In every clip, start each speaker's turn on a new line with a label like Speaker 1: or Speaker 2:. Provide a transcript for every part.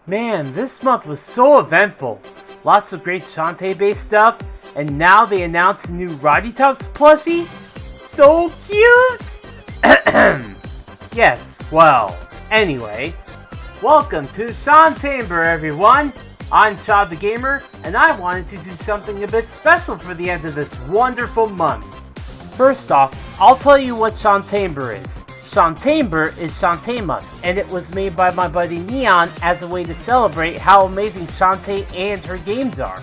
Speaker 1: Man, this month was so eventful. Lots of great Shantae-based stuff, and now they announced a new Roddy Tops plushie? So cute! Yes, well, anyway, welcome to Shantaember, everyone! I'm Chad the Gamer, and I wanted to do something a bit special for the end of this wonderful month. First off, I'll tell you what Shantaember is. Shantaember is Shantae month, and it was made by my buddy Neon as a way to celebrate how amazing Shantae and her games are.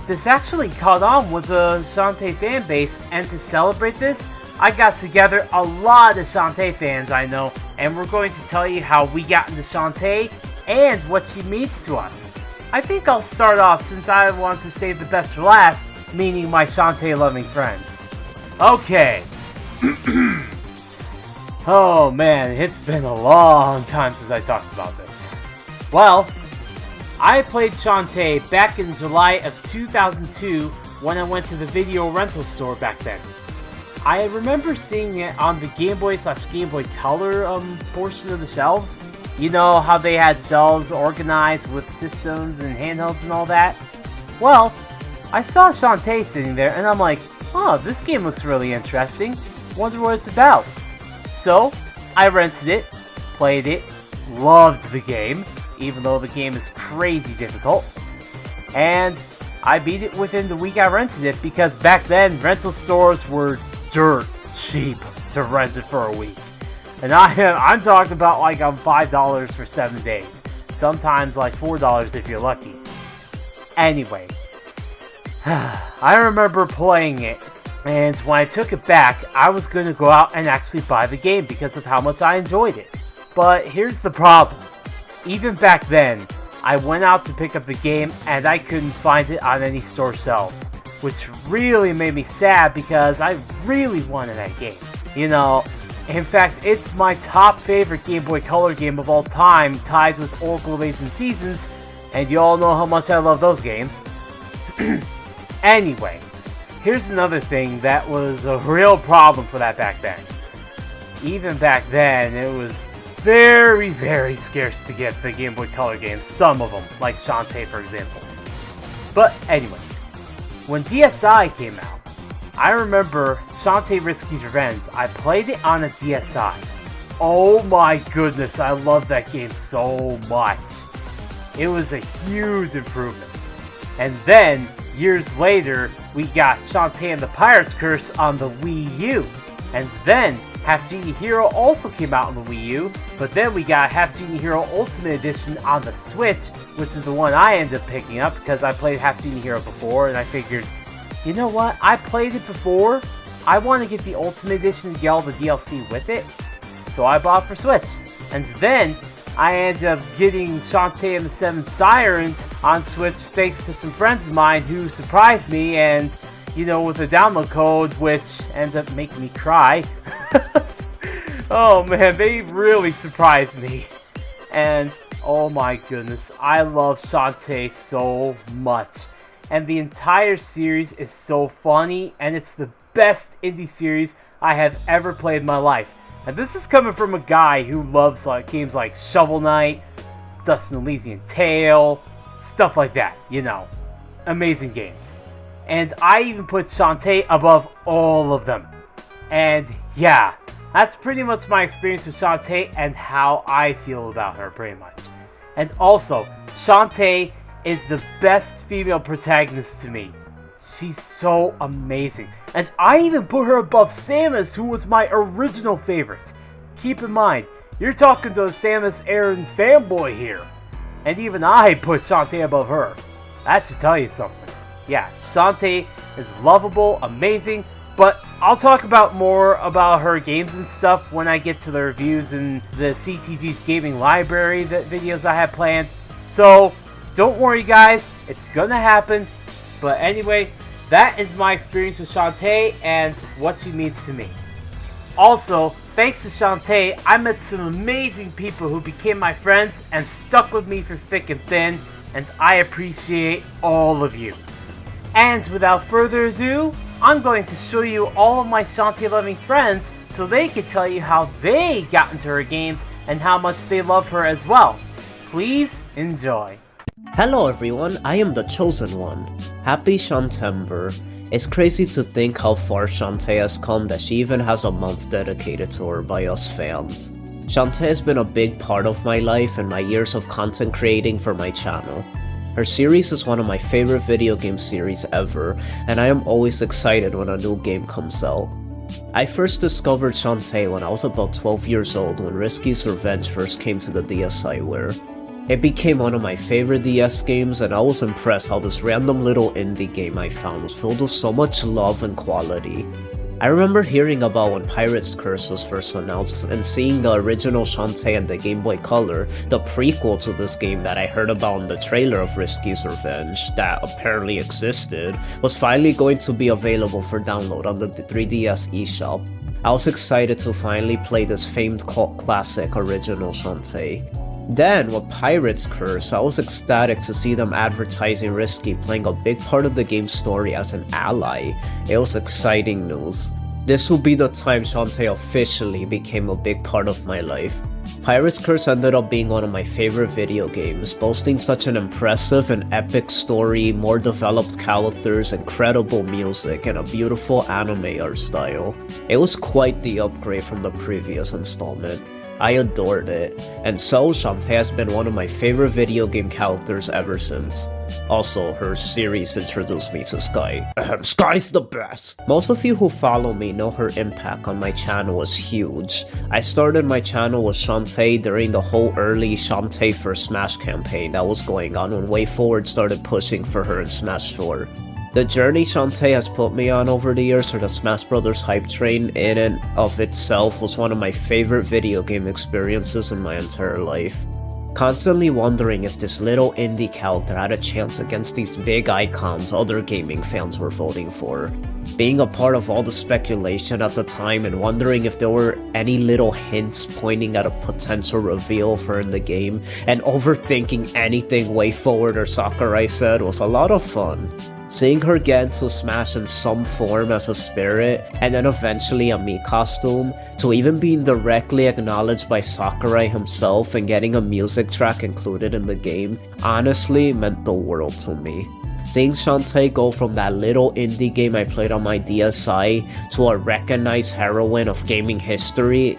Speaker 1: This actually caught on with the Shantae fanbase, and to celebrate this, I got together a lot of Shantae fans I know, and we're going to tell you how we got into Shantae and what she means to us. I think I'll start off since I want to save the best for last, meaning my Shantae loving friends. Okay. Oh man, it's been a long time since I talked about this. Well, I played Shantae back in July of 2002 when I went to the video rental store back then. I remember seeing it on the Gameboy/Game Boy Color portion of the shelves. You know how they had shelves organized with systems and handhelds and all that? Well, I saw Shantae sitting there and I'm like, oh, this game looks really interesting. Wonder what it's about. So, I rented it, played it, loved the game, even though the game is crazy difficult. And I beat it within the week I rented it because back then rental stores were dirt cheap to rent it for a week. And I'm talking about like $5 for 7 days. Sometimes like $4 if you're lucky. Anyway, I remember playing it, and when I took it back, I was going to go out and actually buy the game because of how much I enjoyed it. But here's the problem. Even back then, I went out to pick up the game and I couldn't find it on any store shelves, which really made me sad because I really wanted that game. You know, in fact, it's my top favorite Game Boy Color game of all time, tied with Oracle of Ancient Seasons, and you all know how much I love those games. Anyway, here's another thing that was a real problem for that back then. Even back then, it was very, very scarce to get the Game Boy Color games, some of them, like Shantae for example. But anyway, when DSi came out, I remember Shantae Risky's Revenge. I played it on a DSi. Oh my goodness, I love that game so much. It was a huge improvement. And then, years later, we got Shantae and the Pirate's Curse on the Wii U. And then, Half Genie Hero also came out on the Wii U, but then we got Half Genie Hero Ultimate Edition on the Switch, which is the one I ended up picking up because I played Half Genie Hero before, and I figured, you know what, I played it before, I want to get the Ultimate Edition to get all the DLC with it, so I bought it for Switch. And then, I ended up getting Shantae and the Seven Sirens on Switch thanks to some friends of mine who surprised me and, you know, with a download code which ends up making me cry. Oh man, they really surprised me. And oh my goodness, I love Shantae so much. And the entire series is so funny, and it's the best indie series I have ever played in my life. And this is coming from a guy who loves like games like Shovel Knight, Dust and Elysian Tale, stuff like that, you know. Amazing games. And I even put Shantae above all of them. And yeah, that's pretty much my experience with Shantae and how I feel about her pretty much. And also, Shantae is the best female protagonist to me. She's so amazing. And I even put her above Samus, who was my original favorite. Keep in mind, you're talking to a Samus Aran fanboy here. And even I put Shantae above her. That should tell you something. Yeah, Shantae is lovable, amazing, but I'll talk about more about her games and stuff when I get to the reviews and the CTG's gaming library videos I have planned. So, don't worry guys, it's gonna happen. But anyway, that is my experience with Shantae and what she means to me. Also, thanks to Shantae, I met some amazing people who became my friends and stuck with me through thick and thin, and I appreciate all of you. And without further ado, I'm going to show you all of my Shantae loving friends so they can tell you how they got into her games and how much they love her as well. Please enjoy.
Speaker 2: Hello everyone, I am TheChoZenOne. Happy Shantaember. It's crazy to think how far Shantae has come that she even has a month dedicated to her by us fans. Shantae has been a big part of my life and my years of content creating for my channel. Her series is one of my favorite video game series ever, and I am always excited when a new game comes out. I first discovered Shantae when I was about 12 years old when Risky's Revenge first came to the DSiWare. It became one of my favorite DS games, and I was impressed how this random little indie game I found was filled with so much love and quality. I remember hearing about when Pirate's Curse was first announced and seeing the original Shantae and the Game Boy Color, the prequel to this game that I heard about in the trailer of Risky's Revenge that apparently existed, was finally going to be available for download on the 3DS eShop. I was excited to finally play this famed cult classic original Shantae. Then, with Pirate's Curse, I was ecstatic to see them advertising Risky playing a big part of the game's story as an ally. It was exciting news. This will be the time Shantae officially became a big part of my life. Pirate's Curse ended up being one of my favorite video games, boasting such an impressive and epic story, more developed characters, incredible music, and a beautiful anime art style. It was quite the upgrade from the previous installment. I adored it, and so Shantae has been one of my favorite video game characters ever since. Also, her series introduced me to Sky. Sky's the best! Most of you who follow me know her impact on my channel was huge. I started my channel with Shantae during the whole early Shantae for Smash campaign that was going on when WayForward started pushing for her in Smash 4. The journey Shantae has put me on over the years for the Smash Bros. Hype train in and of itself was one of my favorite video game experiences in my entire life. Constantly wondering if this little indie character had a chance against these big icons other gaming fans were voting for. Being a part of all the speculation at the time and wondering if there were any little hints pointing at a potential reveal for her in the game, and overthinking anything WayForward or Sakurai said was a lot of fun. Seeing her get into Smash in some form as a spirit, and then eventually a Mii costume, to even being directly acknowledged by Sakurai himself and getting a music track included in the game, honestly meant the world to me. Seeing Shantae go from that little indie game I played on my DSi to a recognized heroine of gaming history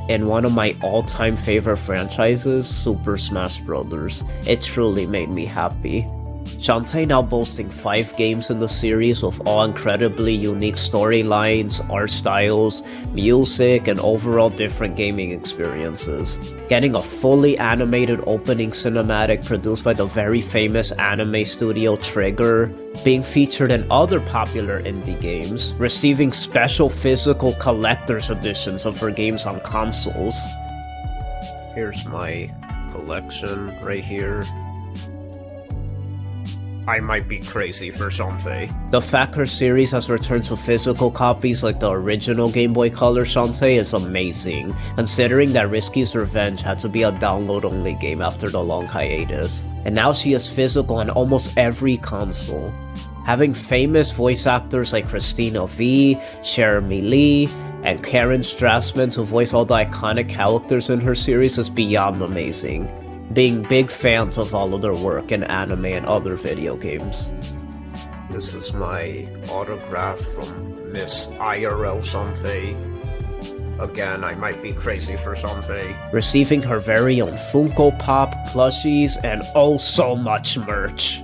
Speaker 2: in one of my all-time favorite franchises, Super Smash Bros., it truly made me happy. Shantae now boasting 5 games in the series with all incredibly unique storylines, art styles, music, and overall different gaming experiences. Getting a fully animated opening cinematic produced by the very famous anime studio Trigger, being featured in other popular indie games, receiving special physical collector's editions of her games on consoles. Here's my collection right here. I might be crazy for Shantae. The fact her series has returned to physical copies like the original Game Boy Color Shantae is amazing, considering that Risky's Revenge had to be a download-only game after the long hiatus. And now she is physical on almost every console. Having famous voice actors like Christina V, Jeremy Lee, and Karen Strassman to voice all the iconic characters in her series is beyond amazing. Being big fans of all of their work in anime and other video games. This is my autograph from Miss IRL Shantae. Again, I might be crazy for Shantae. Receiving her very own Funko Pop, plushies, and oh so much merch.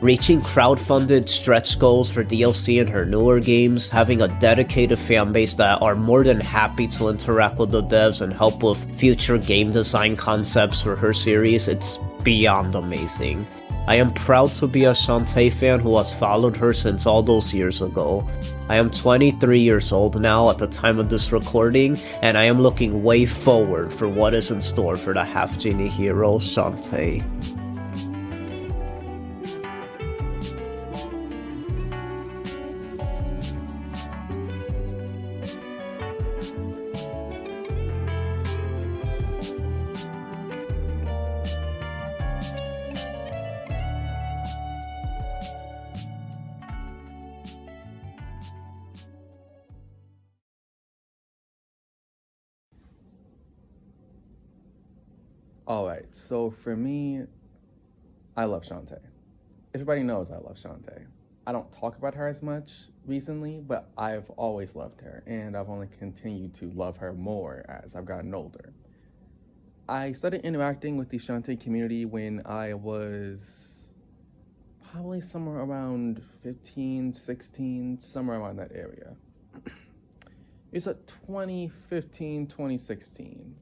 Speaker 2: Reaching crowdfunded stretch goals for DLC in her newer games, having a dedicated fanbase that are more than happy to interact with the devs and help with future game design concepts for her series, it's beyond amazing. I am proud to be a Shantae fan who has followed her since all those years ago. I am 23 years old now at the time of this recording, and I am looking way forward for what is in store for the half-genie hero, Shantae.
Speaker 3: All right, so for me, I love Shantae. Everybody knows I love Shantae. I don't talk about her as much recently, but I've always loved her, and I've only continued to love her more as I've gotten older. I started interacting with the Shantae community when I was probably somewhere around 15, 16, somewhere around that area. It was like 2015, 2016,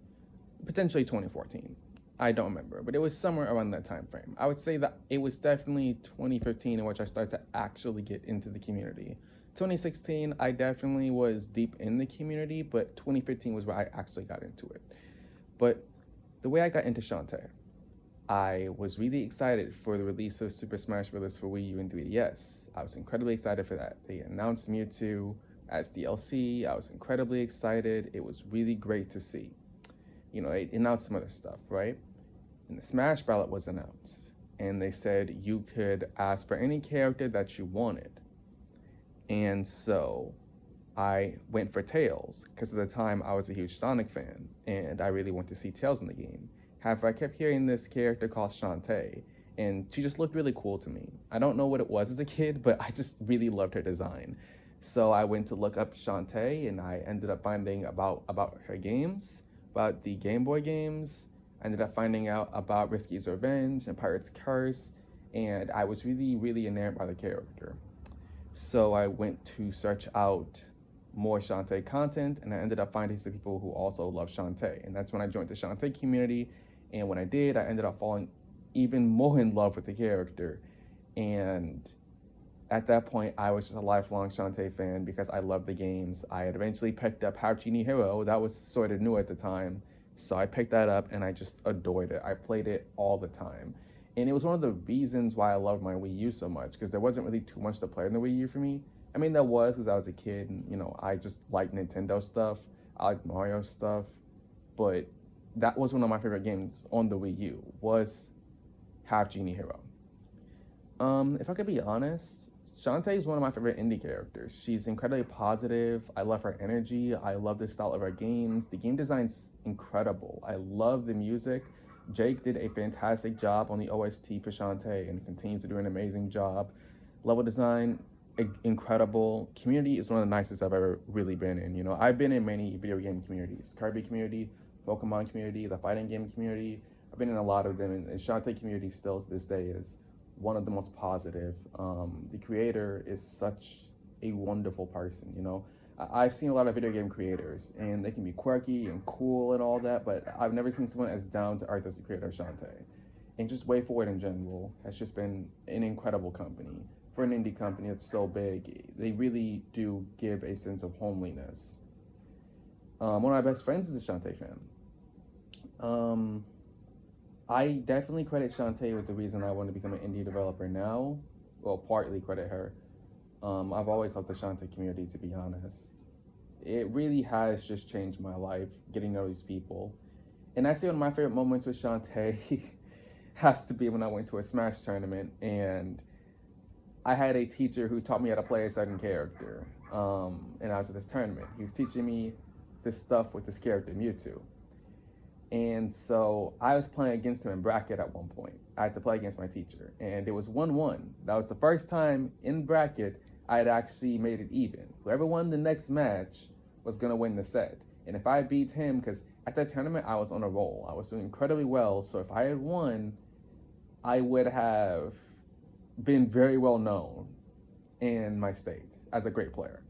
Speaker 3: potentially 2014. I don't remember, but it was somewhere around that time frame. I would say that it was definitely 2015 in which I started to actually get into the community. 2016, I definitely was deep in the community, but 2015 was where I actually got into it. But the way I got into Shantae, I was really excited for the release of Super Smash Bros. For Wii U and 3DS. I was incredibly excited for that. They announced Mewtwo as DLC. I was incredibly excited. It was really great to see. You know, they announced some other stuff, right? And the Smash ballot was announced. And they said you could ask for any character that you wanted. And so I went for Tails, because at the time I was a huge Sonic fan, and I really wanted to see Tails in the game. However, I kept hearing this character called Shantae, and she just looked really cool to me. I don't know what it was as a kid, but I just really loved her design. So I went to look up Shantae, and I ended up finding about her games, about the Game Boy games. I ended up finding out about Risky's Revenge and Pirate's Curse, and I was really, really enamored by the character. So I went to search out more Shantae content, and I ended up finding some people who also love Shantae, and that's when I joined the Shantae community. And when I did, I ended up falling even more in love with the character. And at that point, I was just a lifelong Shantae fan because I loved the games. I had eventually picked up Halftone Hero. That was sort of new at the time. So I picked that up and I just adored it. I played it all the time. And it was one of the reasons why I loved my Wii U so much, because there wasn't really too much to play in the Wii U for me. I mean, there was because I was a kid and, you know, I just liked Nintendo stuff. I liked Mario stuff. But that was one of my favorite games on the Wii U, was Halftone Hero. If I could be honest, Shantae is one of my favorite indie characters. She's incredibly positive. I love her energy. I love the style of her games. The game design's incredible. I love the music. Jake did a fantastic job on the OST for Shantae and continues to do an amazing job. Level design, incredible. Community is one of the nicest I've ever really been in. You know, I've been in many video game communities. Kirby community, Pokemon community, the fighting game community. I've been in a lot of them, and the Shantae community still to this day is one of the most positive. The creator is such a wonderful person, you know. I've seen a lot of video game creators, and they can be quirky and cool and all that, but I've never seen someone as down to earth as the creator of Shantae. And just WayForward in general has just been an incredible company. For an indie company that's so big, they really do give a sense of homeliness. One of my best friends is a Shantae fan. I definitely credit Shantae with the reason I want to become an indie developer now. Well, partly credit her. I've always loved the Shantae community, to be honest. It really has just changed my life, getting to know these people. And I say one of my favorite moments with Shantae has to be when I went to a Smash tournament, and I had a teacher who taught me how to play a certain character. And I was at this tournament. He was teaching me this stuff with this character, Mewtwo. And so I was playing against him in bracket at one point. I had to play against my teacher, and it was 1-1. That was the first time in bracket I had actually made it even. Whoever won the next match was gonna win the set. And if I beat him, because at that tournament I was on a roll, I was doing incredibly well, so if I had won, I would have been very well known in my state as a great player.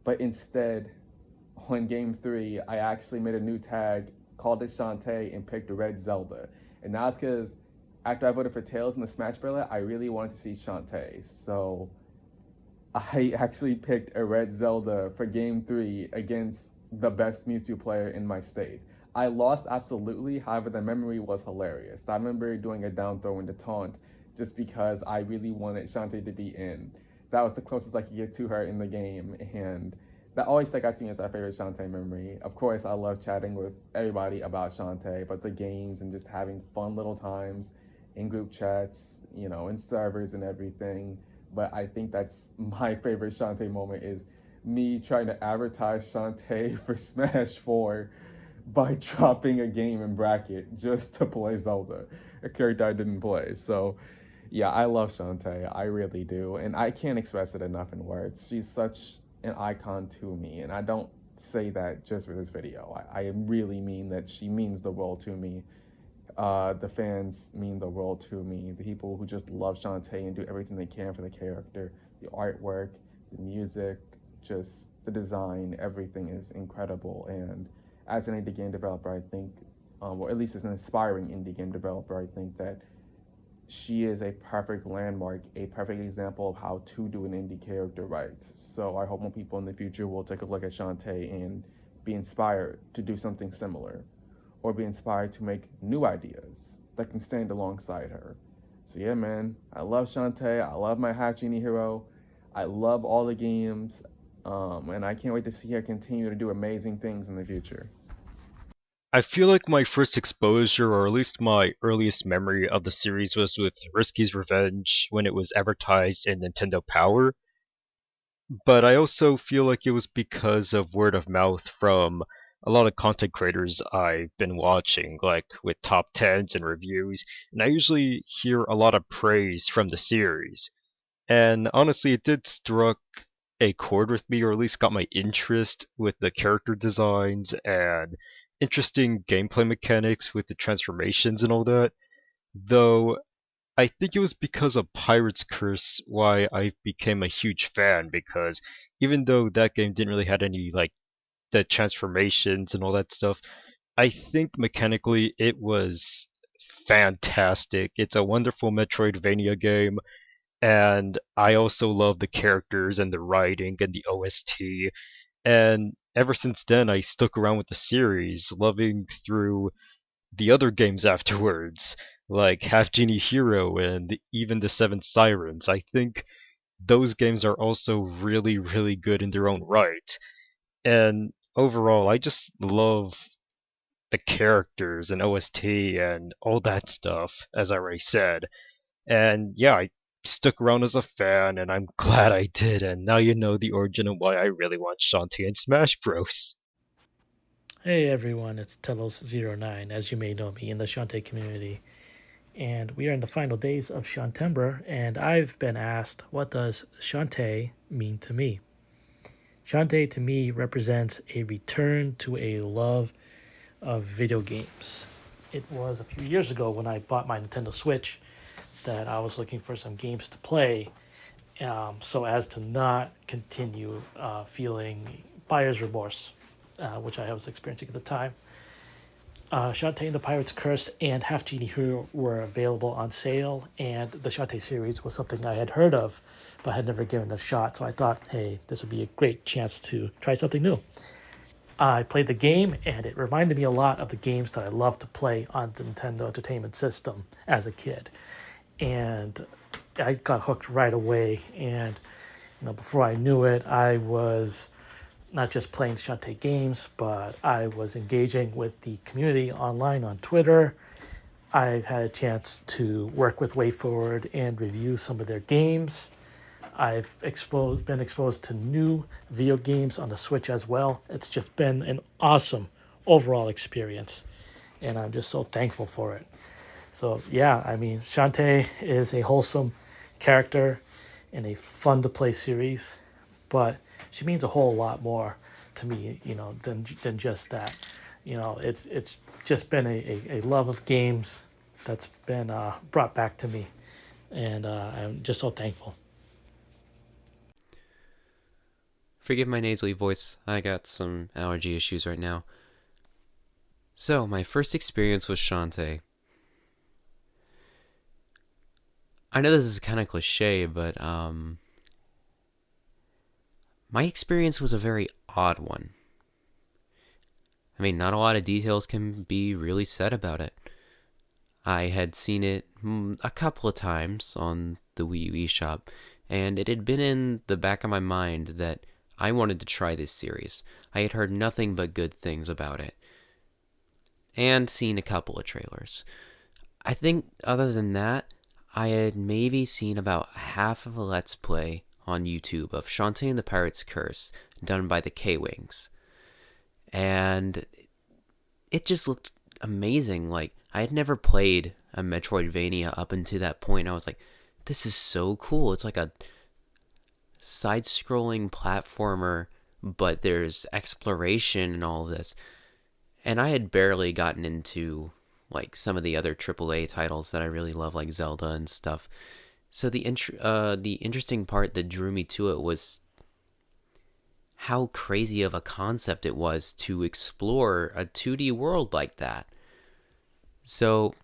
Speaker 3: But instead, on game 3, I actually made a new tag, called it Shantae, and picked Red Zelda. And that's because after I voted for Tails in the Smash Bros., I really wanted to see Shantae. So I actually picked a Red Zelda for game 3 against the best Mewtwo player in my state. I lost absolutely, however the memory was hilarious. I remember doing a down throw into taunt just because I really wanted Shantae to be in. That was the closest I could get to her in the game, and that always stuck out to me as my favorite Shantae memory. Of course, I love chatting with everybody about Shantae, but the games and just having fun little times in group chats, you know, in servers and everything. But I think that's my favorite Shantae moment, is me trying to advertise Shantae for Smash 4 by dropping a game in bracket just to play Zelda, a character I didn't play. So, yeah, I love Shantae. I really do. And I can't express it enough in words. She's such an icon to me. And I don't say that just for this video. I really mean that she means the world to me. The fans mean the world to me. The people who just love Shantae and do everything they can for the character, the artwork, the music, just the design, everything is incredible. And as an indie game developer, I think, or at least as an aspiring indie game developer, I think that she is a perfect landmark, a perfect example of how to do an indie character right. So I hope more people in the future will take a look at Shantae and be inspired to do something similar, or be inspired to make new ideas that can stand alongside her. So yeah, man, I love Shantae. I love my Halftone Hero. I love all the games, and I can't wait to see her continue to do amazing things in the future.
Speaker 4: I feel like my first exposure, or at least my earliest memory of the series, was with Risky's Revenge when it was advertised in Nintendo Power. But I also feel like it was because of word of mouth from a lot of content creators I've been watching, like with top 10s and reviews, and I usually hear a lot of praise from the series. And honestly, it did struck a chord with me, or at least got my interest with the character designs and interesting gameplay mechanics with the transformations and all that. Though I think it was because of Pirate's Curse why I became a huge fan, because even though that game didn't really had any like the transformations and all that stuff, I think mechanically it was fantastic. It's a wonderful Metroidvania game, and I also love the characters and the writing and the OST. And ever since then, I stuck around with the series, loving through the other games afterwards, like Half Genie Hero and even the Seven Sirens. I think those games are also really, really good in their own right. And overall, I just love the characters and OST and all that stuff, as I already said. And yeah, I stuck around as a fan, and I'm glad I did. And now you know the origin of why I really want Shantae in Smash Bros.
Speaker 5: Hey everyone, it's Telos09, as you may know me in the Shantae community. And we are in the final days of Shantaember, and I've been asked, what does Shantae mean to me? Shantae to me represents a return to a love of video games. It was a few years ago when I bought my Nintendo Switch that I was looking for some games to play, so as to not continue feeling buyer's remorse, which I was experiencing at the time. Shantae and the Pirate's Curse and Half Genie Hero were available on sale, and the Shantae series was something I had heard of, but had never given a shot, so I thought, hey, this would be a great chance to try something new. I played the game, and it reminded me a lot of the games that I loved to play on the Nintendo Entertainment System as a kid. And I got hooked right away, and before I knew it, I was not just playing Shantae games, but I was engaging with the community online on Twitter. I've had a chance to work with WayForward and review some of their games. I've been exposed to new video games on the Switch as well. It's just been an awesome overall experience, and I'm just so thankful for it. So yeah, I mean, Shantae is a wholesome character in a fun-to-play series, but she means a whole lot more to me, than just that. It's just been a love of games that's been brought back to me, and I'm just so thankful.
Speaker 6: Forgive my nasally voice, I got some allergy issues right now. So, my first experience with Shantae. I know this is kind of cliche, but my experience was a very odd one. I mean, not a lot of details can be really said about it. I had seen it a couple of times on the Wii U eShop, and it had been in the back of my mind that I wanted to try this series. I had heard nothing but good things about it, and seen a couple of trailers. I think other than that, I had maybe seen about half of a Let's Play on YouTube of Shantae and the Pirate's Curse done by the K-Wings. And it just looked amazing. Like, I had never played a Metroidvania up until that point. I was like, this is so cool. It's like a side-scrolling platformer, but there's exploration and all of this. And I had barely gotten into like some of the other AAA titles that I really love, like Zelda and stuff. So the interesting part that drew me to it was how crazy of a concept it was to explore a 2D world like that. So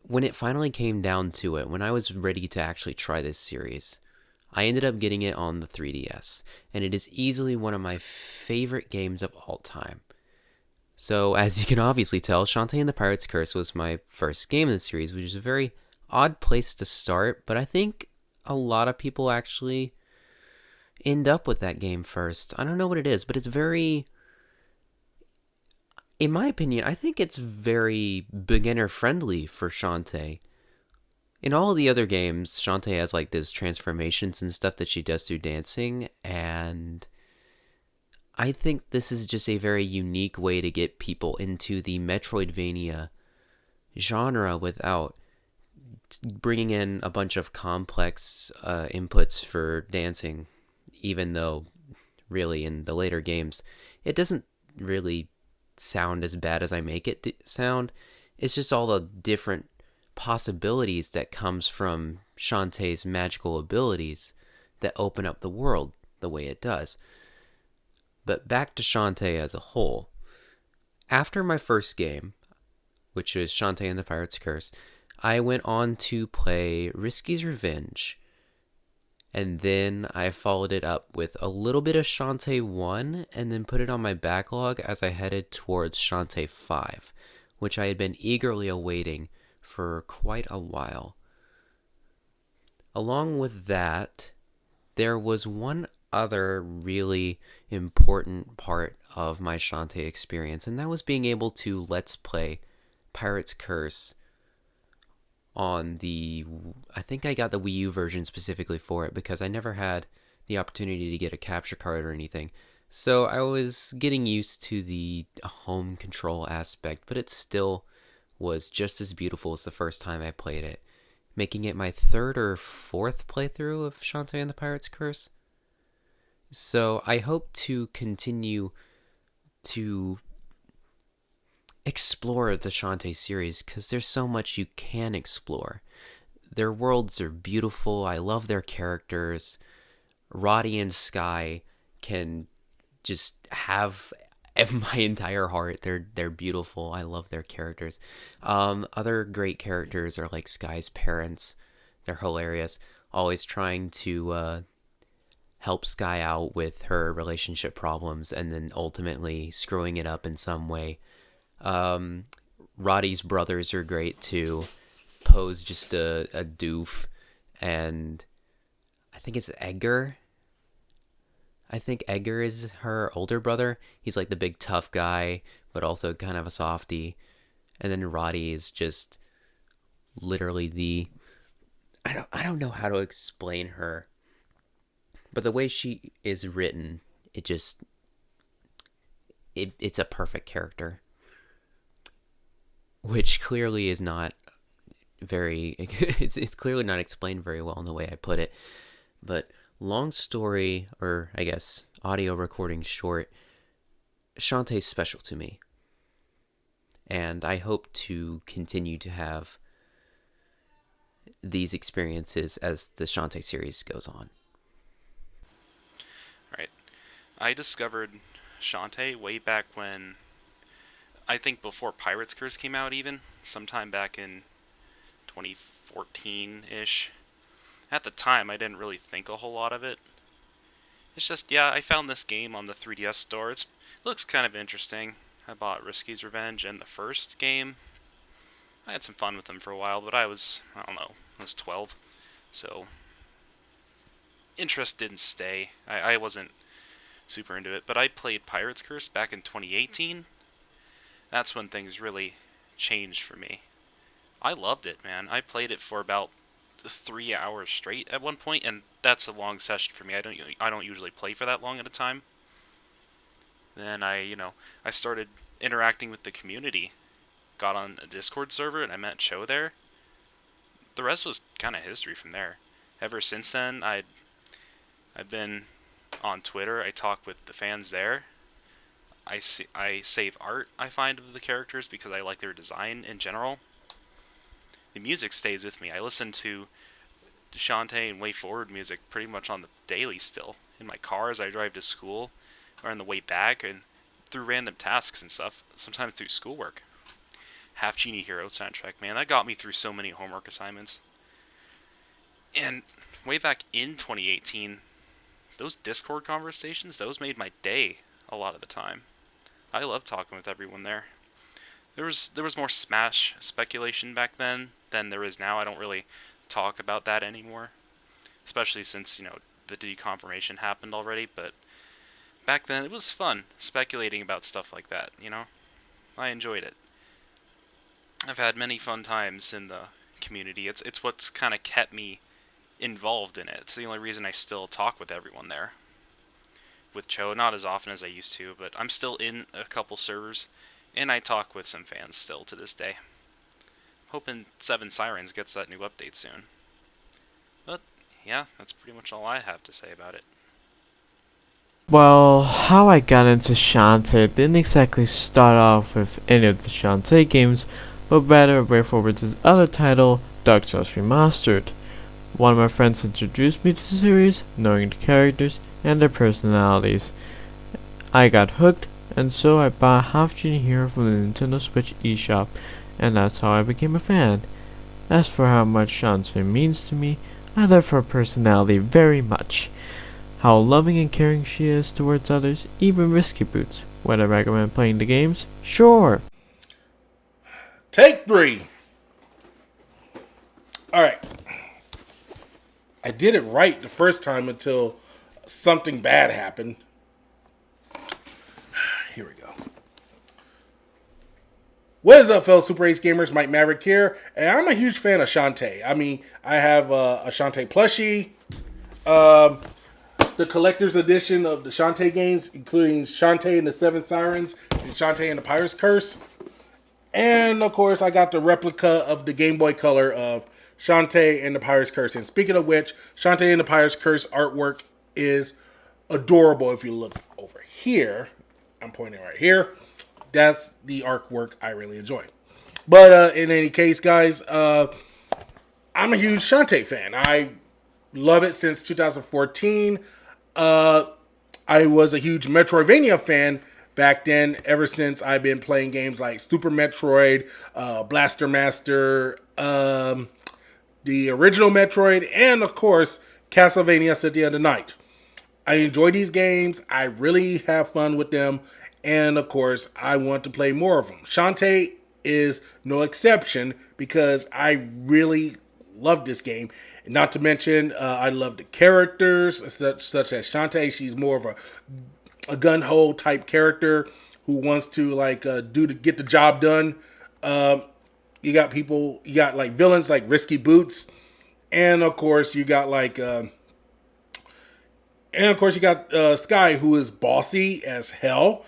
Speaker 6: when it finally came down to it, when I was ready to actually try this series, I ended up getting it on the 3DS, and it is easily one of my favorite games of all time. So, as you can obviously tell, Shantae and the Pirate's Curse was my first game in the series, which is a very odd place to start, but I think a lot of people actually end up with that game first. I don't know what it is, but it's very, in my opinion, I think it's very beginner-friendly for Shantae. In all of the other games, Shantae has like these transformations and stuff that she does through dancing, and I think this is just a very unique way to get people into the Metroidvania genre without bringing in a bunch of complex inputs for dancing, even though really in the later games it doesn't really sound as bad as I make it sound. It's just all the different possibilities that comes from Shantae's magical abilities that open up the world the way it does. But back to Shantae as a whole. After my first game, which is Shantae and the Pirate's Curse, I went on to play Risky's Revenge. And then I followed it up with a little bit of Shantae 1 and then put it on my backlog as I headed towards Shantae 5, which I had been eagerly awaiting for quite a while. Along with that, there was one other really important part of my Shantae experience, and that was being able to Let's Play Pirate's Curse on I think I got the Wii U version specifically for it because I never had the opportunity to get a capture card or anything. So I was getting used to the home control aspect, but it still was just as beautiful as the first time I played it, making it my third or fourth playthrough of Shantae and the Pirate's Curse. So I hope to continue to explore the Shantae series because there's so much you can explore. Their worlds are beautiful. I love their characters. Roddy and Sky can just have my entire heart. They're beautiful. I love their characters. Other great characters are like Sky's parents. They're hilarious. Always trying to help Sky out with her relationship problems and then ultimately screwing it up in some way. Roddy's brothers are great too. Poe's just a doof, and I think it's Edgar. I think Edgar is her older brother. He's like the big tough guy, but also kind of a softie. And then Roddy is just literally I don't know how to explain her. But the way she is written, it's a perfect character. Which clearly is not it's clearly not explained very well in the way I put it. But long story, or I guess audio recording short, Shantae's special to me. And I hope to continue to have these experiences as the Shantae series goes on.
Speaker 7: Right. I discovered Shantae way back when, I think before Pirate's Curse came out even, sometime back in 2014-ish. At the time, I didn't really think a whole lot of it. It's just, yeah, I found this game on the 3DS store. It looks kind of interesting. I bought Risky's Revenge and the first game. I had some fun with them for a while, but I don't know, I was 12. So, interest didn't stay. I wasn't super into it. But I played Pirate's Curse back in 2018. That's when things really changed for me. I loved it, man. I played it for about 3 hours straight at one point, and that's a long session for me. I don't usually play for that long at a time. Then I started interacting with the community. Got on a Discord server and I met Cho there. The rest was kind of history from there. Ever since then, I've been on Twitter. I talk with the fans there. I save art I find of the characters because I like their design in general. The music stays with me. I listen to Shantae and WayForward music pretty much on the daily still. In my car as I drive to school, or on the way back, and through random tasks and stuff, sometimes through schoolwork. Half Genie Hero soundtrack, man, that got me through so many homework assignments. And way back in 2018, those Discord conversations, those made my day a lot of the time. I love talking with everyone there. There was more Smash speculation back then than there is now. I don't really talk about that anymore, especially since, the deconfirmation happened already, but back then it was fun speculating about stuff like that, I enjoyed it. I've had many fun times in the community. It's what's kind of kept me involved in it. It's the only reason I still talk with everyone there. With Cho, not as often as I used to, but I'm still in a couple servers, and I talk with some fans still to this day. Hoping 7 Sirens gets that new update soon. But, yeah, that's pretty much all I have to say about it.
Speaker 8: Well, how I got into Shantae didn't exactly start off with any of the Shantae games, but rather WayForward's other title, Dark Souls Remastered. One of my friends introduced me to the series, knowing the characters and their personalities. I got hooked, and so I bought Half Genie Hero from the Nintendo Switch eShop, and that's how I became a fan. As for how much Shantae means to me, I love her personality very much. How loving and caring she is towards others, even Risky Boots. Would I recommend playing the games? Sure!
Speaker 9: Take 3. Alright. I did it right the first time until something bad happened. Here we go. What is up, fellow Super Ace gamers? MikeMaverick here, and I'm a huge fan of Shantae. I have a Shantae plushie, the collector's edition of the Shantae games, including Shantae and the 7 Sirens and Shantae and the Pirate's Curse. And, of course, I got the replica of the Game Boy Color of Shantae and the Pirate's Curse. And speaking of which, Shantae and the Pirate's Curse artwork is adorable. If you look over here, I'm pointing right here, that's the artwork I really enjoy. But in any case, guys, I'm a huge Shantae fan. I love it since 2014. I was a huge Metroidvania fan back then, ever since I've been playing games like Super Metroid, Blaster Master, the original Metroid, and of course, Castlevania Symphony of the Night. I enjoy these games. I really have fun with them. And of course, I want to play more of them. Shantae is no exception because I really love this game. Not to mention, I love the characters, such as Shantae. She's more of a gun-ho type character who wants to get the job done. You got villains like Risky Boots, and of course you got Sky, who is bossy as hell,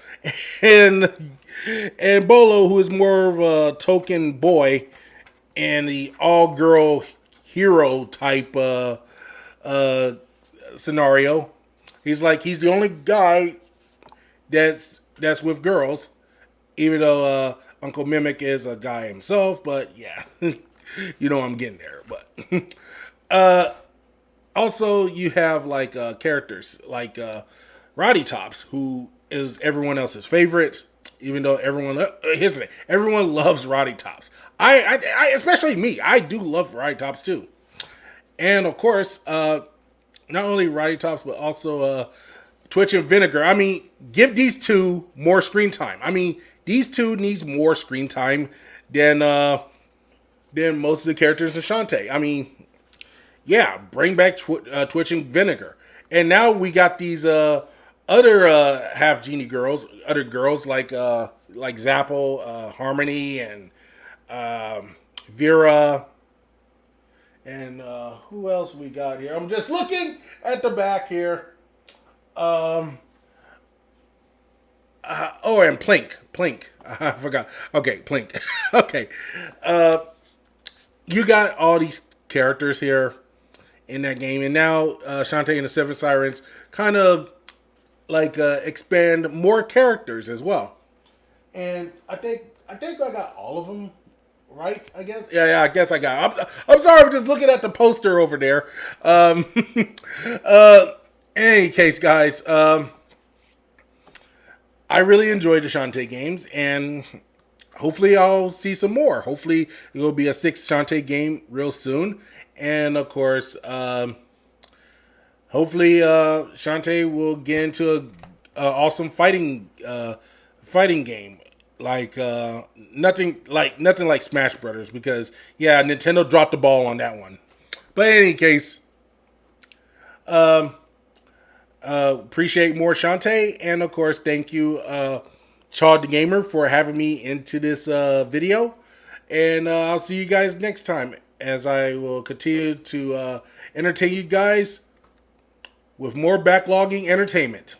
Speaker 9: and Bolo, who is more of a token boy, and the all-girl hero type scenario. He's the only guy that's with girls, even though Uncle Mimic is a guy himself. But yeah, I'm getting there. But also you have characters like Roddy Tops, who is everyone else's favorite. Even though everyone loves Roddy Tops. I especially me. I do love Roddy Tops too. And of course, not only Roddy Tops, but also Twitch and Vinegar. Give these two more screen time. These two needs more screen time than most of the characters in Shantae. Yeah, bring back Twitch and Vinegar. And now we got these other half genie girls, other girls like Zapple, Harmony, and Vera, and who else we got here? I'm just looking at the back here. And Plink. I forgot. Okay, Plink. Okay. You got all these characters here in that game, and now Shantae and the Seven Sirens kind of like expand more characters as well. And I think I got all of them right. I guess. Yeah. I guess I got. I'm sorry. I'm just looking at the poster over there. In any case, guys, I really enjoyed the Shantae games, and hopefully I'll see some more. Hopefully it will be a 6th Shantae game real soon. And of course, hopefully Shantae will get into a awesome fighting game. Like nothing like Smash Brothers, because Nintendo dropped the ball on that one. But in any case, appreciate more Shantae, and of course, thank you, Chaud the Gamer, for having me into this video. And I'll see you guys next time, as I will continue to entertain you guys with more backlogging entertainment.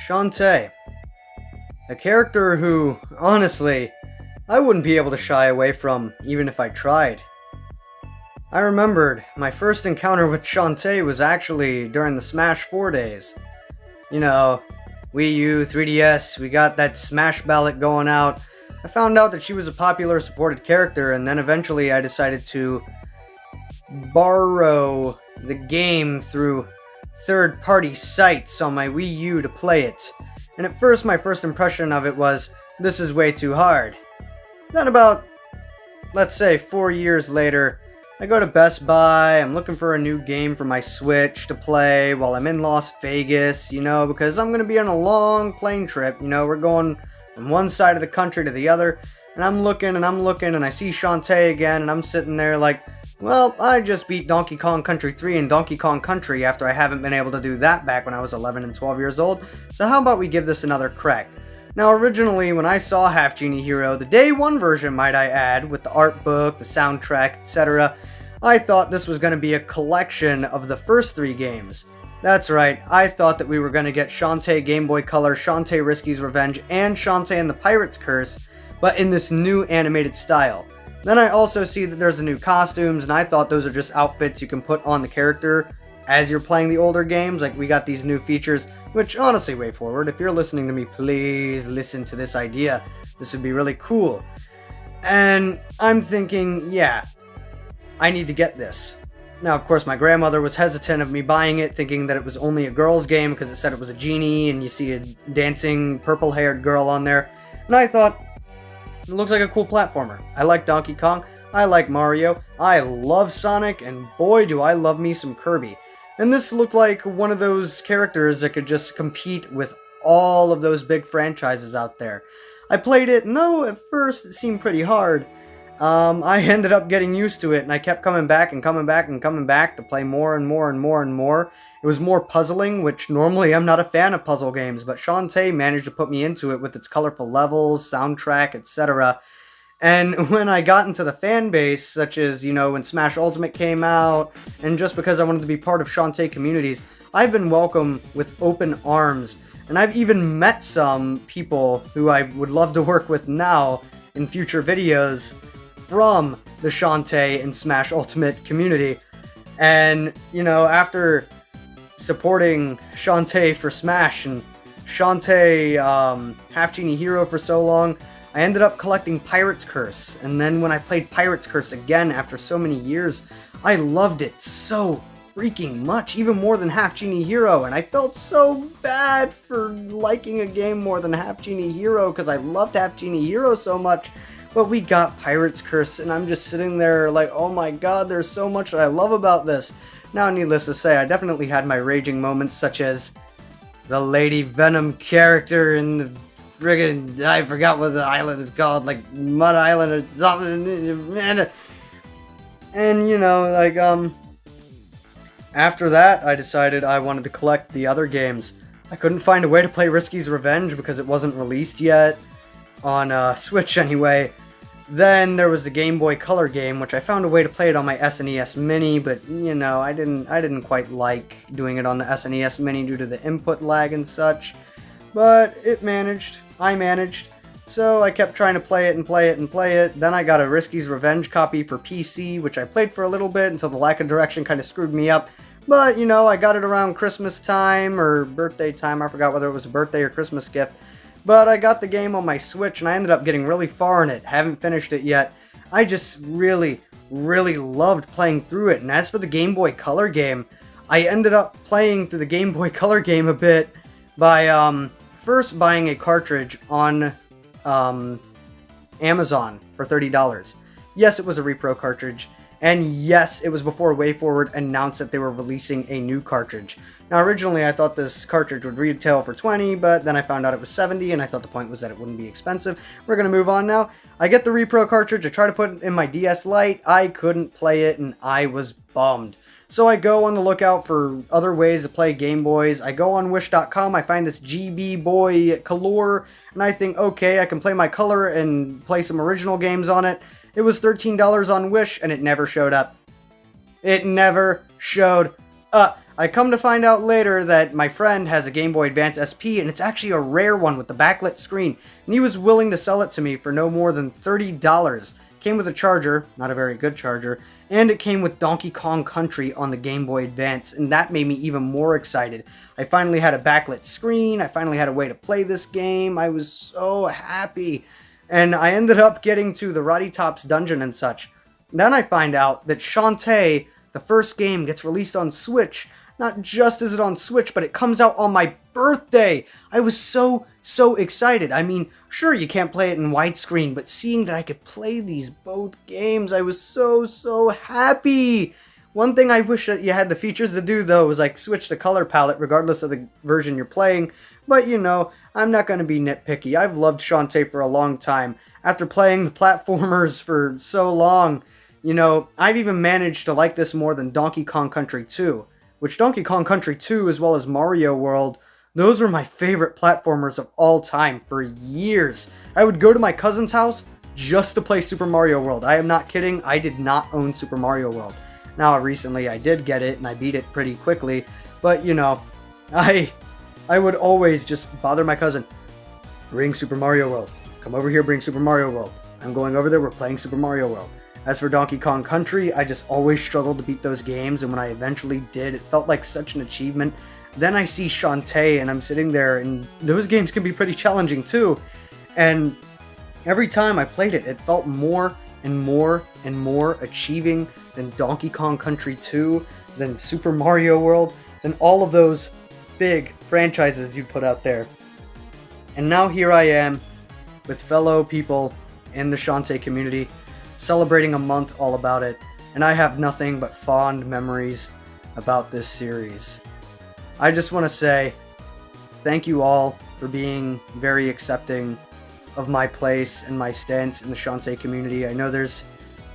Speaker 10: Shantae. A character who, honestly, I wouldn't be able to shy away from, even if I tried. I remembered my first encounter with Shantae was actually during the Smash 4 days. You know, Wii U, 3DS, we got that Smash ballot going out. I found out that she was a popular supported character, and then eventually I decided to borrow the game through third-party sites on my Wii U to play it. And at first, my first impression of it was, this is way too hard. Then about, let's say, 4 years later, I go to Best Buy, I'm looking for a new game for my Switch to play while I'm in Las Vegas, you know, because I'm going to be on a long plane trip, you know, we're going from one side of the country to the other, and I'm looking, and I see Shantae again, and I'm sitting there like, well, I just beat Donkey Kong Country 3 and Donkey Kong Country after I haven't been able to do that back when I was 11 and 12 years old, so how about we give this another crack? Now, originally, when I saw Half Genie Hero, the day one version, might I add, with the art book, the soundtrack, etc., I thought this was going to be a collection of the first 3 games. That's right, I thought that we were going to get Shantae Game Boy Color, Shantae Risky's Revenge, and Shantae and the Pirate's Curse, but in this new animated style. Then I also see that there's a new costumes, and I thought those are just outfits you can put on the character as you're playing the older games. Like, we got these new features, which honestly, WayForward, if you're listening to me, please listen to this idea. This would be really cool. And I'm thinking, yeah, I need to get this. Now, of course, my grandmother was hesitant of me buying it, thinking that it was only a girl's game because it said it was a genie and you see a dancing purple-haired girl on there. And I thought, it looks like a cool platformer. I like Donkey Kong, I like Mario, I love Sonic, and boy do I love me some Kirby. And this looked like one of those characters that could just compete with all of those big franchises out there. I played it, and though at first it seemed pretty hard, I ended up getting used to it, and I kept coming back and coming back and coming back to play more and more and more and more. It was more puzzling, which normally I'm not a fan of puzzle games, but Shantae managed to put me into it with its colorful levels, soundtrack, etc. And when I got into the fan base, such as, you know, when Smash Ultimate came out, and just because I wanted to be part of Shantae communities, I've been welcomed with open arms. And I've even met some people who I would love to work with now in future videos from the Shantae and Smash Ultimate community. And, you know, after supporting Shantae for Smash and Shantae Half Genie Hero for so long, I ended up collecting Pirate's Curse. And then when I played Pirate's Curse again after so many years, I loved it so freaking much, even more than Half Genie Hero, and I felt so bad for liking a game more than Half Genie Hero because I loved Half Genie Hero so much. But we got Pirate's Curse, and I'm just sitting there like, oh my god, there's so much that I love about this. Now, needless to say, I definitely had my raging moments, such as the Lady Venom character in the friggin', I forgot what the island is called, like Mud Island or something, man. And, you know, like, after that, I decided I wanted to collect the other games. I couldn't find a way to play Risky's Revenge because it wasn't released yet, on Switch anyway. Then there was the Game Boy Color game, which I found a way to play it on my SNES Mini, but, you know, I didn't quite like doing it on the SNES Mini due to the input lag and such. But it managed. I managed. So I kept trying to play it and play it and play it. Then I got a Risky's Revenge copy for PC, which I played for a little bit until the lack of direction kind of screwed me up. But, you know, I got it around Christmas time or birthday time. I forgot whether it was a birthday or Christmas gift. But I got the game on my Switch and I ended up getting really far in it. Haven't finished it yet. I just really, really loved playing through it. And as for the Game Boy Color game, I ended up playing through the Game Boy Color game a bit by first buying a cartridge on Amazon for $30. Yes, it was a repro cartridge, and yes, it was before WayForward announced that they were releasing a new cartridge. Now, originally I thought this cartridge would retail for $20, but then I found out it was $70, and I thought the point was that it wouldn't be expensive. We're gonna move on now. I get the repro cartridge, I try to put it in my DS Lite, I couldn't play it, and I was bummed. So I go on the lookout for other ways to play Game Boys. I go on Wish.com, I find this GB Boy Color, and I think, okay, I can play my color and play some original games on it. It was $13 on Wish, and it never showed up. It never showed up. I come to find out later that my friend has a Game Boy Advance SP, and it's actually a rare one with the backlit screen, and he was willing to sell it to me for no more than $30. Came with a charger, not a very good charger, and it came with Donkey Kong Country on the Game Boy Advance, and that made me even more excited. I finally had a backlit screen, I finally had a way to play this game, I was so happy. And I ended up getting to the Roddy Top's dungeon and such. Then I find out that Shantae, the first game, gets released on Switch. Not just is it on Switch, but it comes out on my birthday. I was so excited. I mean, sure, you can't play it in widescreen, but seeing that I could play these both games, I was so happy. One thing I wish that you had the features to do, though, was like switch the color palette regardless of the version you're playing. But, you know, I'm not going to be nitpicky. I've loved Shantae for a long time. After playing the platformers for so long, you know, I've even managed to like this more than Donkey Kong Country 2. Which Donkey Kong Country 2 as well as Mario World, those were my favorite platformers of all time for years. I would go to my cousin's house just to play Super Mario World. I am not kidding, I did not own Super Mario World. Now recently I did get it and I beat it pretty quickly, but you know, I would always just bother my cousin. Bring Super Mario World. Come over here, bring Super Mario World. I'm going over there, we're playing Super Mario World. As for Donkey Kong Country, I just always struggled to beat those games, and when I eventually did, it felt like such an achievement. Then I see Shantae, and I'm sitting there, and those games can be pretty challenging too. And every time I played it, it felt more and more achieving than Donkey Kong Country 2, than Super Mario World, than all of those big franchises you put out there. And now here I am with fellow people in the Shantae community celebrating a month all about it, and I have nothing but fond memories about this series. I just want to say thank you all for being very accepting of my place and my stance in the Shantae community. I know there's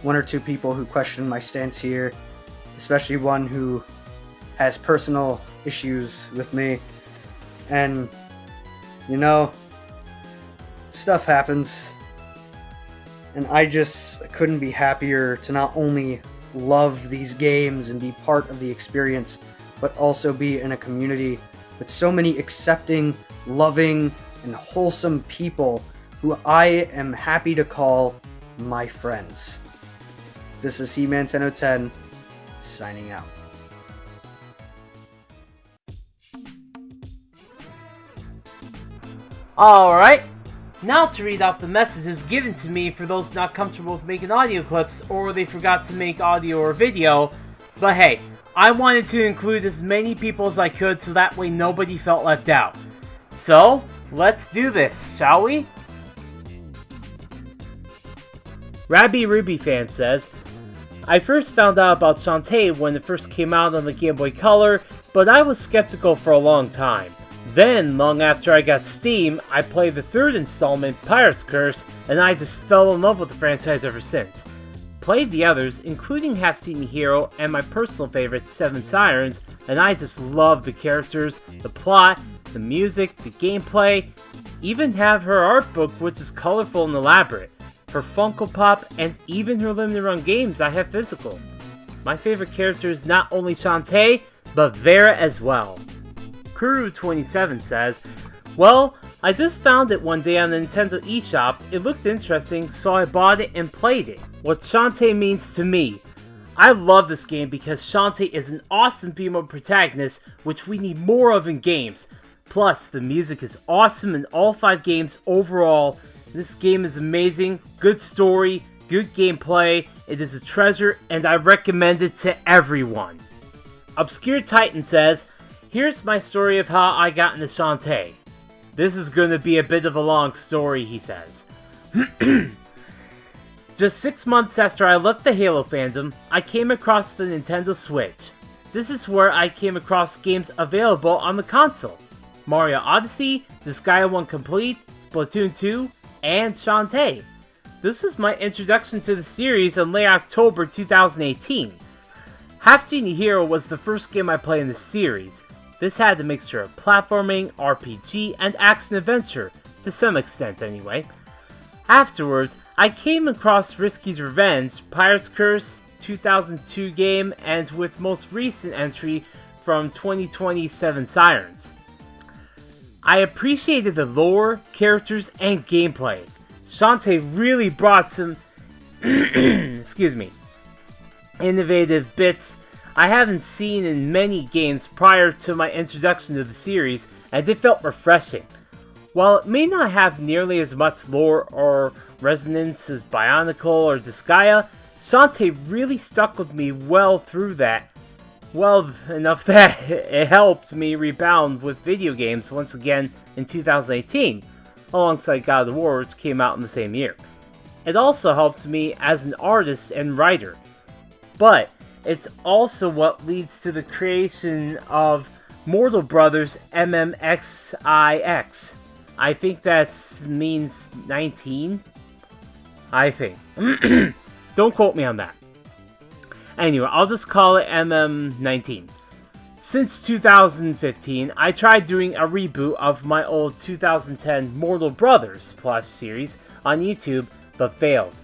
Speaker 10: one or two people who question my stance here, especially one who has personal issues with me. And, you know, stuff happens. And I just couldn't be happier to not only love these games and be part of the experience, but also be in a community with so many accepting, loving, and wholesome people who I am happy to call my friends. This is Heman 1010, signing out.
Speaker 1: Alright, now to read off the messages given to me for those not comfortable with making audio clips or they forgot to make audio or video. But hey, I wanted to include as many people as I could so that way nobody felt left out. So, let's do this, shall we? RabiRibiFan says, I first found out about Shantae when it first came out on the Game Boy Color, but I was skeptical for a long time. Then, long after I got Steam, I played the third installment, Pirate's Curse, and I just fell in love with the franchise ever since. Played the others, including Halftone Hero and my personal favorite, Seven Sirens, and I just love the characters, the plot, the music, the gameplay, even have her art book which is colorful and elaborate, her Funko Pop, and even her limited run games I have physical. My favorite character is not only Shantae, but Vera as well. Kuru27 says, well, I just found it one day on the Nintendo eShop, it looked interesting, so I bought it and played it. What Shantae means to me. I love this game because Shantae is an awesome female protagonist, which we need more of in games. Plus, the music is awesome in all 5 games overall. This game is amazing, good story, good gameplay, it is a treasure, and I recommend it to everyone. Obscrured Titan says, here's my story of how I got into Shantae. This is going to be a bit of a long story, he says. Just 6 months after I left the Halo fandom, I came across the Nintendo Switch. This is where I came across games available on the console. Mario Odyssey, Disgaea 1 Complete, Splatoon 2, and Shantae. This was my introduction to the series in late October 2018. Halftone Hero was the first game I played in the series. This had a mixture of platforming, RPG, and action-adventure, to some extent anyway. Afterwards, I came across Risky's Revenge, Pirate's Curse, 2002 game, and with most recent entry from 2020 Seven Sirens. I appreciated the lore, characters, and gameplay. Shantae really brought some innovative bits I haven't seen in many games prior to my introduction to the series, and it felt refreshing. While it may not have nearly as much lore or resonance as Bionicle or Disgaea, Shantae really stuck with me well through that. Well enough that it helped me rebound with video games once again in 2018, alongside God of War, which came out in the same year. It also helped me as an artist and writer, but it's also what leads to the creation of Mortal Brothers MMXIX. I think that means 19. I think. Don't quote me on that. Anyway, I'll just call it MM19. Since 2015, I tried doing a reboot of my old 2010 Mortal Brothers plush series on YouTube, but failed.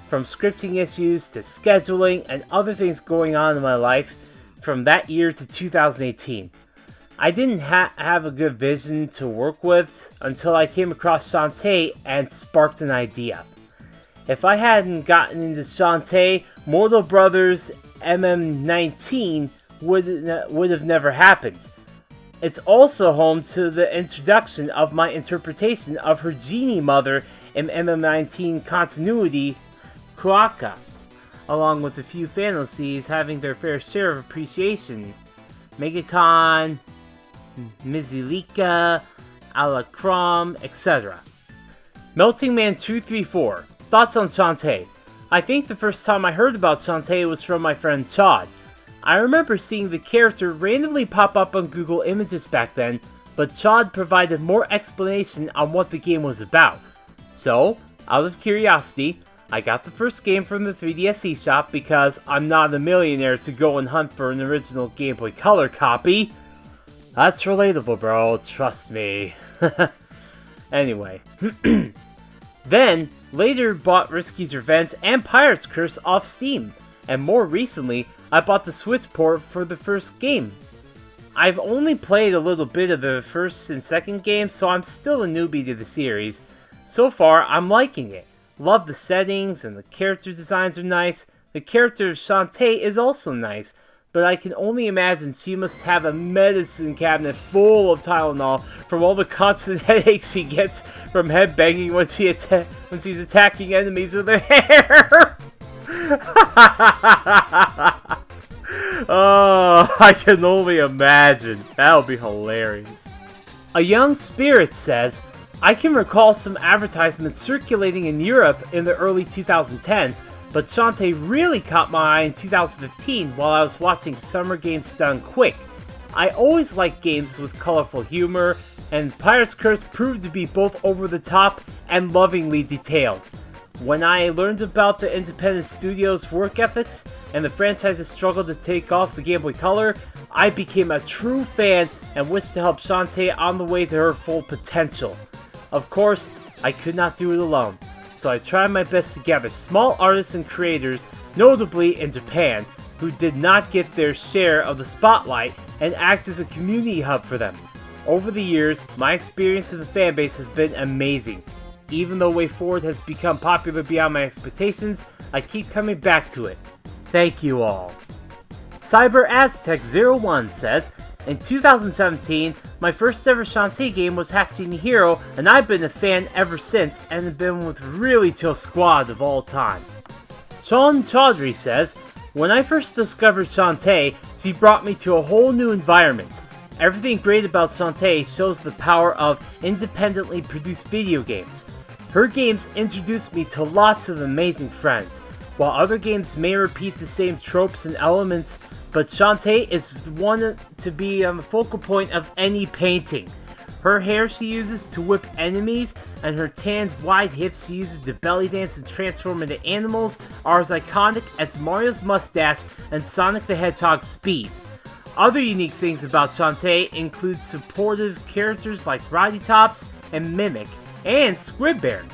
Speaker 1: From scripting issues to scheduling and other things going on in my life from that year to 2018. I didn't have a good vision to work with until I came across Shantae and sparked an idea. If I hadn't gotten into Shantae, Mortal Brothers MM19 would have never happened. It's also home to the introduction of my interpretation of her genie mother in MM19 continuity Kuaka, along with a few fantasies having their fair share of appreciation. Megacon, Mizilika, Alakram, etc. MeltingMan 234. Thoughts on Shantae? I think the first time I heard about Shantae was from my friend Chaud. I remember seeing the character randomly pop up on Google Images back then, but Chaud provided more explanation on what the game was about. So, out of curiosity, I got the first game from the 3DS eShop because I'm not a millionaire to go and hunt for an original Game Boy Color copy. That's relatable, bro, trust me. Anyway. Then, later bought Risky's Revenge and Pirate's Curse off Steam, and more recently, I bought the Switch port for the first game. I've only played a little bit of the first and second game, so I'm still a newbie to the series. So far, I'm liking it. Love the settings, and the character designs are nice. The character of Shantae is also nice, but I can only imagine she must have a medicine cabinet full of Tylenol from all the constant headaches she gets from headbanging when she's attacking enemies with her hair. Oh, I can only imagine. That would be hilarious. AYoungSpirit says, I can recall some advertisements circulating in Europe in the early 2010s, but Shantae really caught my eye in 2015 while I was watching Summer Games Done Quick. I always like games with colorful humor, and Pirate's Curse proved to be both over the top and lovingly detailed. When I learned about the independent studio's work ethics and the franchise's struggle to take off the Game Boy Color, I became a true fan and wished to help Shantae on the way to her full potential. Of course, I could not do it alone, so I tried my best to gather small artists and creators, notably in Japan, who did not get their share of the spotlight and act as a community hub for them. Over the years, my experience in the fanbase has been amazing. Even though WayForward has become popular beyond my expectations, I keep coming back to it. Thank you all. CyberAztec01 says, in 2017, my first ever Shantae game was Halftone Hero, and I've been a fan ever since and have been with really chill squad of all time. Shan Chaudry says, when I first discovered Shantae, she brought me to a whole new environment. Everything great about Shantae shows the power of independently produced video games. Her games introduced me to lots of amazing friends, while other games may repeat the same tropes and elements, but Shantae is one to be on the focal point of any painting. Her hair she uses to whip enemies, and her tanned wide hips she uses to belly dance and transform into animals are as iconic as Mario's mustache and Sonic the Hedgehog's speed. Other unique things about Shantae include supportive characters like Roddy Tops and Mimic, and Squidbear.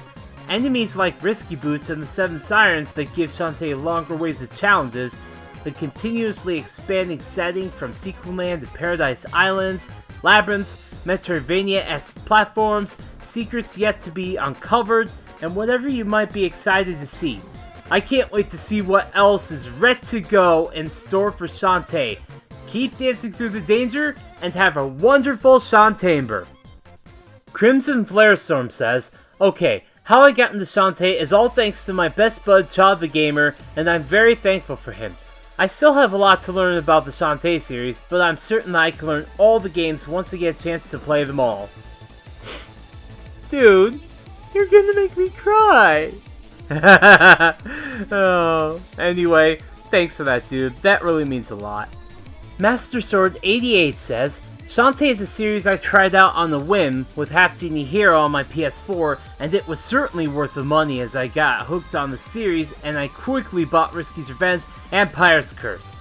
Speaker 1: Enemies like Risky Boots and the Seven Sirens that give Shantae longer waves of challenges, the continuously expanding setting from Sequel Land to Paradise Islands, labyrinths, Metroidvania-esque platforms, secrets yet to be uncovered, and whatever you might be excited to see. I can't wait to see what else is ready to go in store for Shantae. Keep dancing through the danger, and have a wonderful Shantaember. Crimson Flarestorm says, okay, how I got into Shantae is all thanks to my best bud Chaud the Gamer, and I'm very thankful for him. I still have a lot to learn about the Shantae series, but I'm certain that I can learn all the games once I get a chance to play them all. Dude, you're gonna make me cry. Oh, anyway, thanks for that, dude. That really means a lot. Master Sword 88 says, Shantae is a series I tried out on a whim with Halftone Hero on my PS4, and it was certainly worth the money as I got hooked on the series and I quickly bought Risky's Revenge and Pirate's Curse.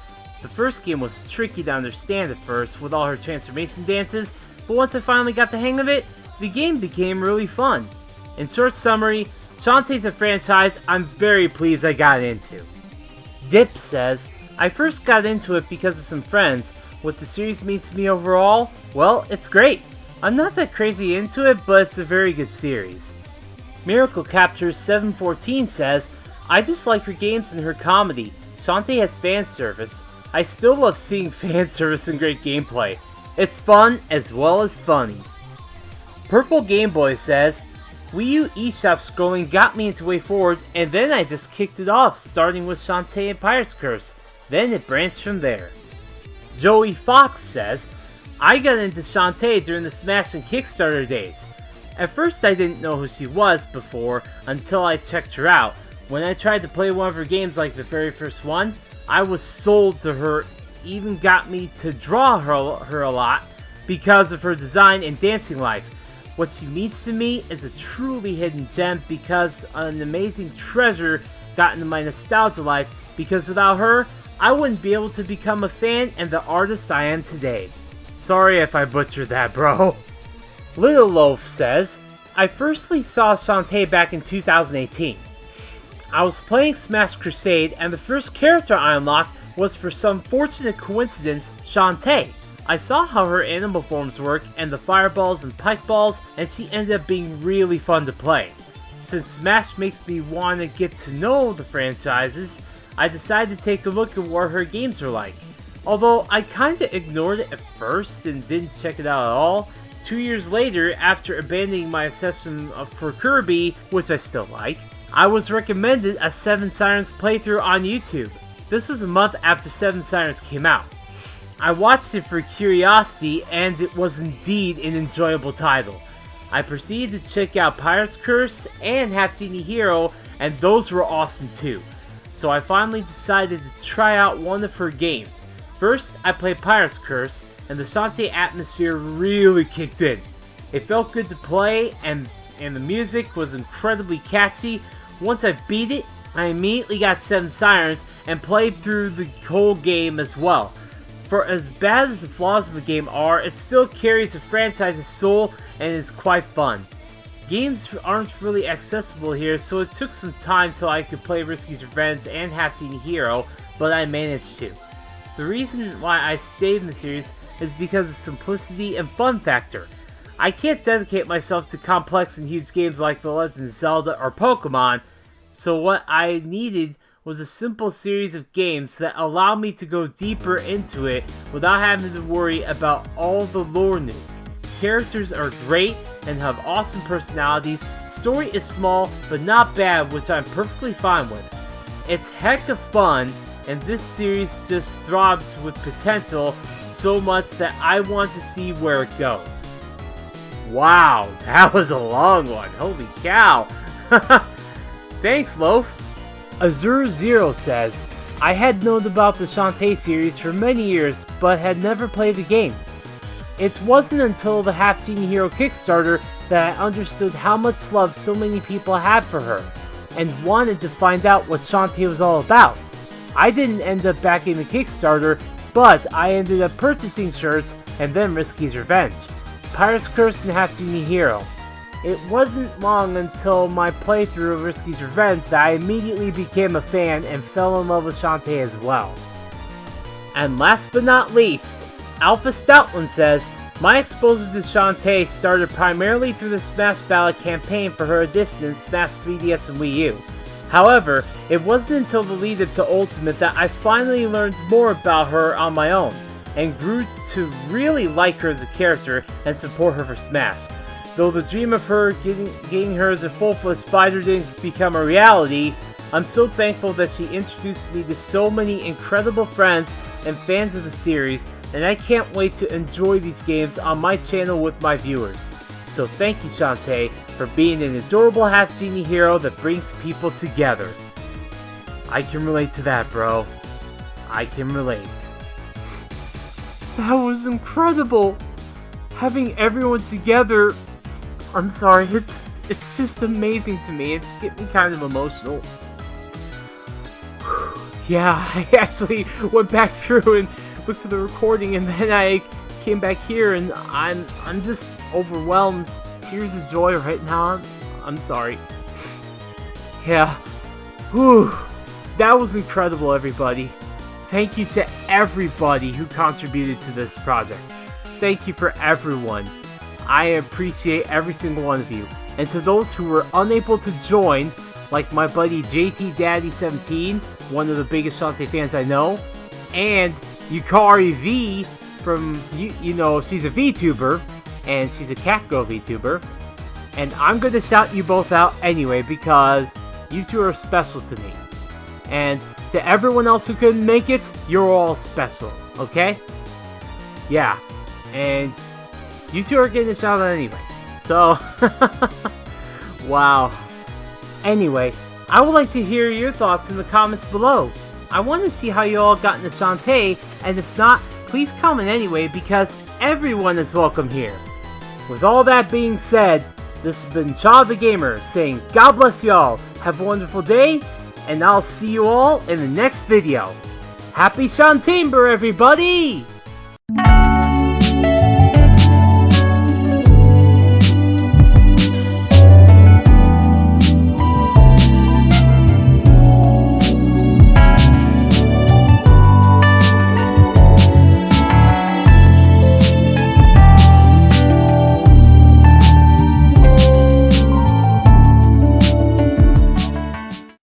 Speaker 1: The first game was tricky to understand at first with all her transformation dances, but once I finally got the hang of it, the game became really fun. In short summary, Shantae's a franchise I'm very pleased I got into. Dip says, I first got into it because of some friends. What the series means to me overall, well, it's great. I'm not that crazy into it, but it's a very good series. Miracle Capture 714 says, I just like her games and her comedy. Shantae has fan service. I still love seeing fan service and great gameplay. It's fun as well as funny. Purple Gameboy says, Wii U eShop scrolling got me into WayForward, and then I just kicked it off, starting with Shantae and Pirate's Curse. Then it branched from there. Joey Fox says, I got into Shantae during the Smash and Kickstarter days. At first I didn't know who she was before until I checked her out. When I tried to play one of her games like the very first one, I was sold to her, even got me to draw her a lot because of her design and dancing life. What she means to me is a truly hidden gem because an amazing treasure got into my nostalgia life, because without her, I wouldn't be able to become a fan and the artist I am today. Sorry if I butchered that, bro. Little Loaf says, I firstly saw Shantae back in 2018. I was playing Smash Crusade and the first character I unlocked was, for some fortunate coincidence, Shantae. I saw how her animal forms work and the fireballs and pike balls, and she ended up being really fun to play. Since Smash makes me want to get to know the franchises, I decided to take a look at what her games are like. Although I kinda ignored it at first and didn't check it out at all, 2 years later, after abandoning my obsession for Kirby, which I still like, I was recommended a Seven Sirens playthrough on YouTube. This was a month after Seven Sirens came out. I watched it for curiosity, and it was indeed an enjoyable title. I proceeded to check out Pirate's Curse and Halftone Hero, and those were awesome too. So I finally decided to try out one of her games. First, I played Pirate's Curse, and the Shantae atmosphere really kicked in. It felt good to play, and the music was incredibly catchy. Once I beat it, I immediately got Seven Sirens and played through the whole game as well. For as bad as the flaws in the game are, it still carries the franchise's soul and is quite fun. Games aren't really accessible here, so it took some time till I could play Risky's Revenge and Halftone Hero, but I managed to. The reason why I stayed in the series is because of simplicity and fun factor. I can't dedicate myself to complex and huge games like The Legend of Zelda or Pokemon, so what I needed was a simple series of games that allow me to go deeper into it without having to worry about all the lore nuke. Characters are great and have awesome personalities, story is small but not bad, which I'm perfectly fine with. It's heck of fun, and this series just throbs with potential so much that I want to see where it goes. Wow, that was a long one, holy cow! Thanks, Loaf! Azure Zero says, I had known about the Shantae series for many years, but had never played the game. It wasn't until the Halftone Hero Kickstarter that I understood how much love so many people had for her, and wanted to find out what Shantae was all about. I didn't end up backing the Kickstarter, but I ended up purchasing shirts and then Risky's Revenge, Pirate's Curse, and Halftone Hero. It wasn't long until my playthrough of Risky's Revenge that I immediately became a fan and fell in love with Shantae as well. And last but not least, Alpha Stoutland says, my exposure to Shantae started primarily through the Smash Ballad campaign for her edition in Smash 3DS and Wii U. However, it wasn't until the lead up to Ultimate that I finally learned more about her on my own, and grew to really like her as a character and support her for Smash. Though the dream of her getting her as a full-fledged fighter didn't become a reality, I'm so thankful that she introduced me to so many incredible friends and fans of the series, and I can't wait to enjoy these games on my channel with my viewers. So thank you, Shantae, for being an adorable half-genie hero that brings people together. I can relate to that, bro. I can relate. That was incredible! Having everyone together... I'm sorry, it's just amazing to me. It's getting me kind of emotional. Yeah, I actually went back through and looked at the recording, and then I came back here, and I'm just overwhelmed. Tears of joy right now. I'm sorry. Yeah. Whew. That was incredible, everybody. Thank you to everybody who contributed to this project. Thank you for everyone. I appreciate every single one of you. And to those who were unable to join, like my buddy JT Daddy 17, one of the biggest Shantae fans I know, and Yukari V from, you know, she's a VTuber, and she's a cat girl VTuber, And I'm going to shout you both out anyway because you two are special to me. And to everyone else who couldn't make it, you're all special, okay? Yeah, and you two are getting a shout out anyway. So, wow. Anyway, I would like to hear your thoughts in the comments below. I want to see how you all got into Shantae, and if not, please comment anyway because everyone is welcome here. With all that being said, this has been Chaud the Gamer saying God bless y'all, have a wonderful day, and I'll see you all in the next video. Happy Shantaember, everybody!